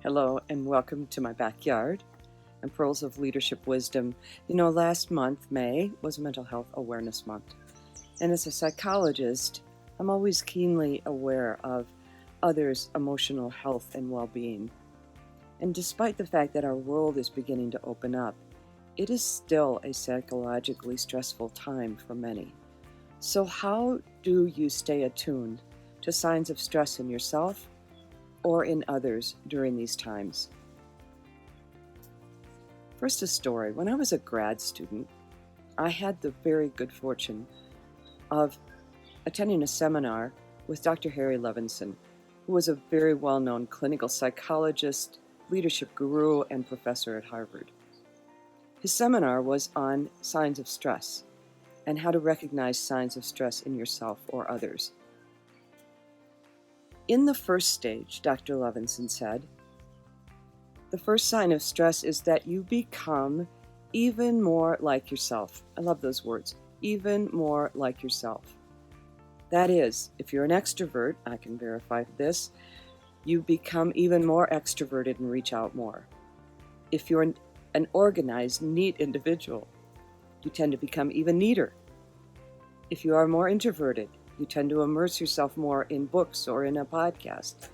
Hello and welcome to my backyard and Pearls of Leadership Wisdom. Last month, May, was Mental Health Awareness Month. And as a psychologist, I'm always keenly aware of others' emotional health and well-being. And despite the fact that our world is beginning to open up, it is still a psychologically stressful time for many. So how do you stay attuned to signs of stress in yourself or in others during these times? First, a story. When I was a grad student, I had the very good fortune of attending a seminar with Dr. Harry Levinson, who was a very well-known clinical psychologist, leadership guru, and professor at Harvard. His seminar was on signs of stress and how to recognize signs of stress in yourself or others. In the first stage, Dr. Levinson said, the first sign of stress is that you become even more like yourself. I love those words, even more like yourself. That is, if you're an extrovert, I can verify this, you become even more extroverted and reach out more. If you're an organized, neat individual, you tend to become even neater. If you are more introverted, you tend to immerse yourself more in books or in a podcast.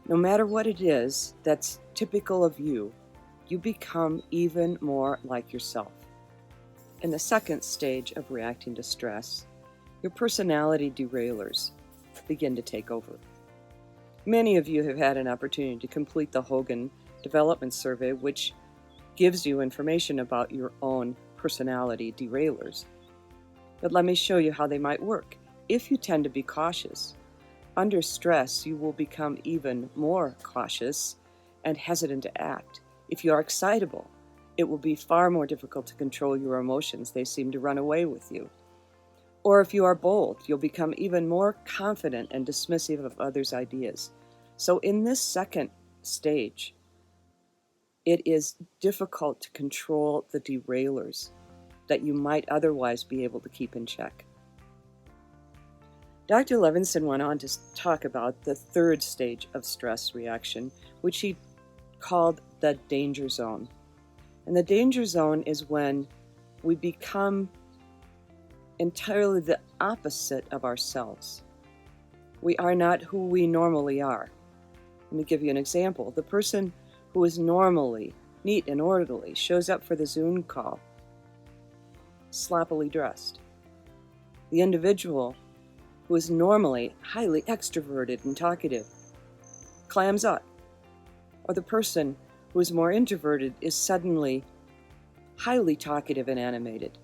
No matter what it is that's typical of you, you become even more like yourself. In the second stage of reacting to stress, your personality derailers begin to take over. Many of you have had an opportunity to complete the Hogan Development Survey, which gives you information about your own personality derailers. But let me show you how they might work. If you tend to be cautious, under stress you will become even more cautious and hesitant to act. If you are excitable, it will be far more difficult to control your emotions. They seem to run away with you. Or if you are bold, you'll become even more confident and dismissive of others' ideas. So in this second stage, it is difficult to control the derailers that you might otherwise be able to keep in check. Dr. Levinson went on to talk about the third stage of stress reaction, which he called the danger zone. And the danger zone is when we become entirely the opposite of ourselves. We are not who we normally are. Let me give you an example. The person who is normally neat and orderly shows up for the Zoom call sloppily dressed. The individual who is normally highly extroverted and talkative clams up. Or the person who is more introverted is suddenly highly talkative and animated.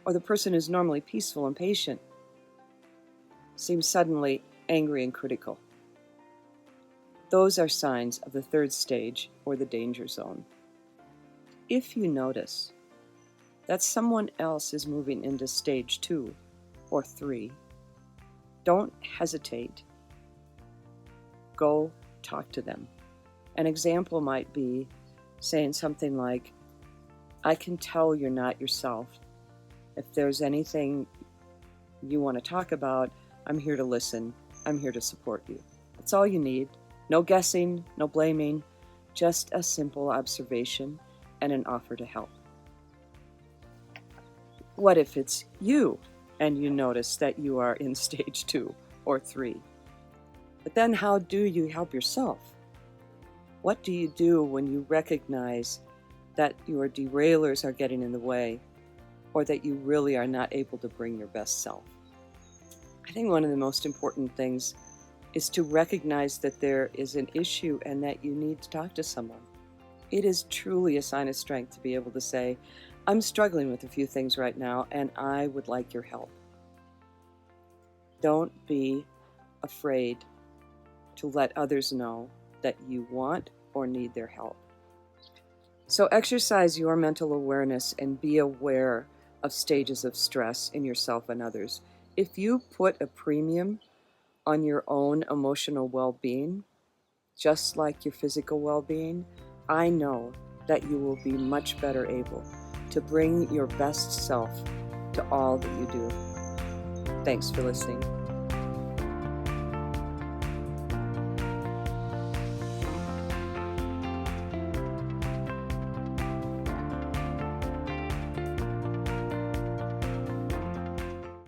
Or the person who's normally peaceful and patient seems suddenly angry and critical. Those are signs of the third stage, or the danger zone. If you notice that someone else is moving into stage 2 or 3, don't hesitate. Go talk to them. An example might be saying something like, I can tell you're not yourself. If there's anything you want to talk about, I'm here to listen. I'm here to support you. That's all you need. No guessing, no blaming, just a simple observation and an offer to help. What if it's you and you notice that you are in stage 2 or 3? But then how do you help yourself? What do you do when you recognize that your derailers are getting in the way, or that you really are not able to bring your best self? I think one of the most important things is to recognize that there is an issue and that you need to talk to someone. It is truly a sign of strength to be able to say, I'm struggling with a few things right now and I would like your help. Don't be afraid to let others know that you want or need their help. So exercise your mental awareness and be aware of stages of stress in yourself and others. If you put a premium on your own emotional well-being, just like your physical well-being, I know that you will be much better able to bring your best self to all that you do. Thanks for listening.